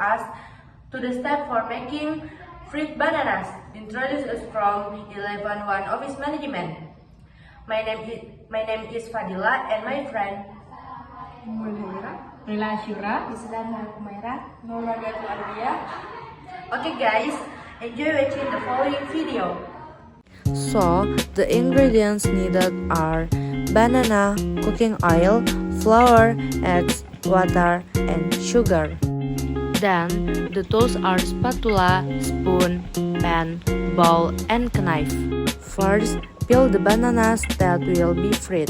us to the step for making fruit bananas, introduced us from 11-1 Office Management. My name is Fadila and my friend Rila Syura, Okay guys, enjoy watching the following video. So, the ingredients needed are banana, cooking oil, flour, eggs, water, and sugar. Then, the tools are spatula, spoon, pan, bowl, and knife. First, peel the bananas that will be fried.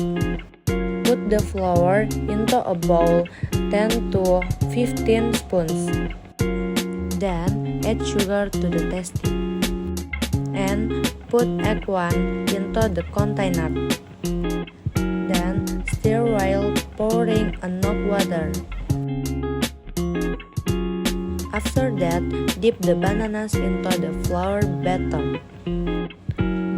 Put the flour into a bowl 10 to 15 spoons. Then, add sugar to the tasting. And put egg one into the container. Then, stir while pouring enough water. After that, dip the bananas into the flour batter.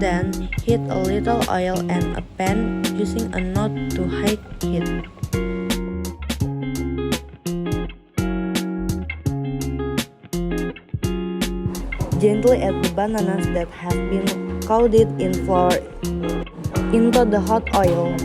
Then, heat a little oil and a pan using a not too high heat. Gently add the bananas that have been coated in flour into the hot oil.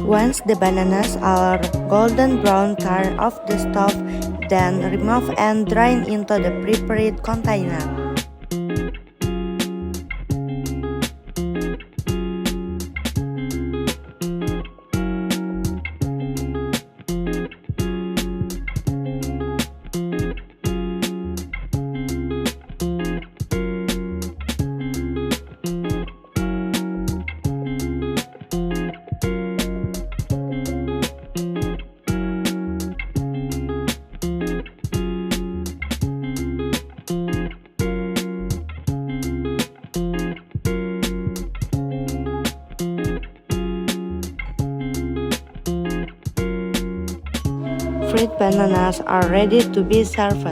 Once the bananas are golden brown, turn off the stove, then remove and drain into the prepared container. Fried bananas are ready to be served.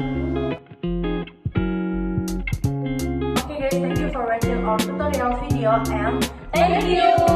Okay guys, thank you for watching our tutorial video and thank you!